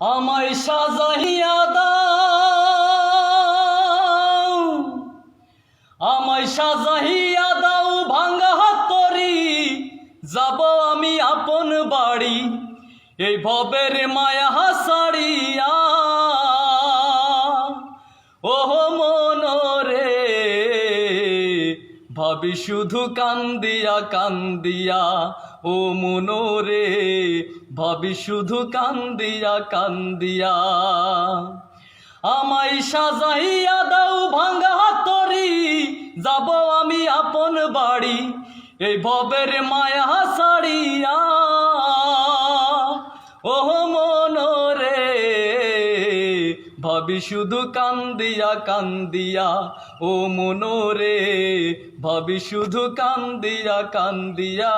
আমায় সাজাইয়া দাও, আমায় সাজাইয়া দাও ভাঙ্গা তরি, যাব আমি আপন বাড়ি এই ভবের মায়া ছাড়িয়া। ওহ মনরে ভাবি শুধু কান্দিয়া কান্দিয়া, ও মনরে ভাবি শুধু কান্দিয়া কান্দিয়া। আমায় সাজাইয়া দাও ভাঙ্গা তরি, যাব আমি আপন বাড়ি এই ভবের মায়া ছাড়িয়া। ওহ মনরে ভাবি শুধু কান্দিয়া কান্দিয়া, ও মনরে ভাবি শুধু কান্দিয়া কান্দিয়া।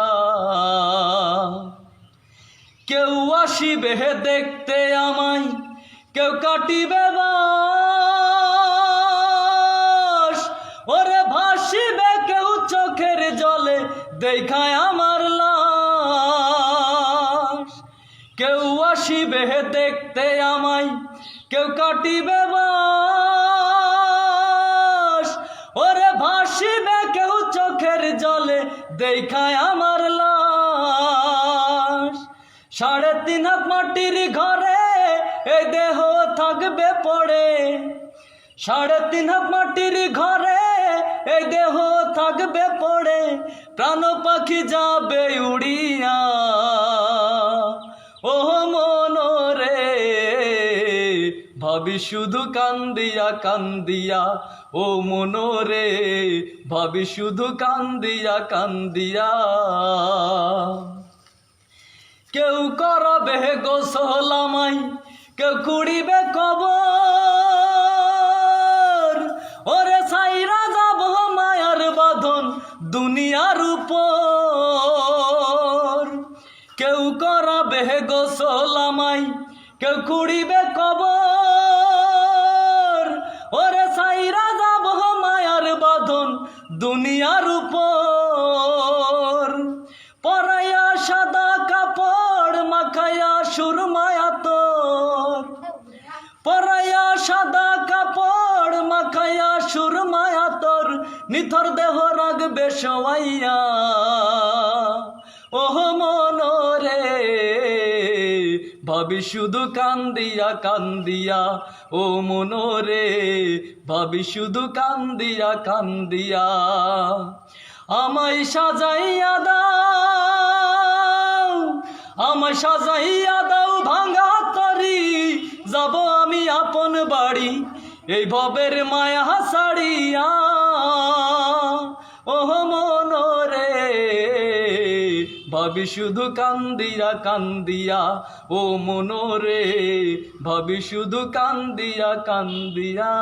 কেউ আসিবে দেখতে আমায়, কেউ কাটিবে বাস, ওরে ভাসিবে কেউ চোখের জলে দেখায় আমার লাশ। কেউ আসিবে দেখতে আমায়, কেউ কাটিবে বাস, ওরে ভাসিবে কেউ চোখের জলে দেখায় আমার লাশ। 3.5 হাত মাটির ঘরে এই দেহ থাকবে পড়ে, 3.5 হাত মাটির ঘরে এই দেহ থাকবে পড়ে, প্রাণ পাখি যাবে উড়িয়া। ওহ মনরে ভাবি শুধু কান্দিয়া কান্দিয়া, ও মনরে ভাবি শুধু কান্দিয়া কান্দিয়া। কেউ করবে গোসল আমায়, কেউ কুড়িবে কবর, ওরে সাইরা যাব মায়ার বাঁধন দুনিয়ার উপর। কেউ করবে গোসল আমায়, কেউ কুড়িবে কবর, ওরে সাইরা যাব মায়ার বাঁধন দুনিয়ার উপর। পরাইয়া সাদা কাপড় মাখাইয়া সুরমায়া তোর, পরাইয়া সাদা কাপড় মাখাইয়া সুরমায়া তোর, নিথর দেহ রাখবে শোয়াইয়া। ওহ মনরে ভাবি শুধু কান্দিয়া কান্দিয়া, ও মনরে ভাবি শুধু কান্দিয়া কান্দিয়া। আমায় সাজাইয়া দাও, আমায় সাজাইয়া দাও ভাঙ্গা তরি, যাব আমি আপন বাড়ি এই ভবের মায়া ছাড়িয়া। ওহ মনরে ভাবি শুধু কান্দিয়া কান্দিয়া, ও মনরে ভাবি শুধু কান্দিয়া কান্দিয়া।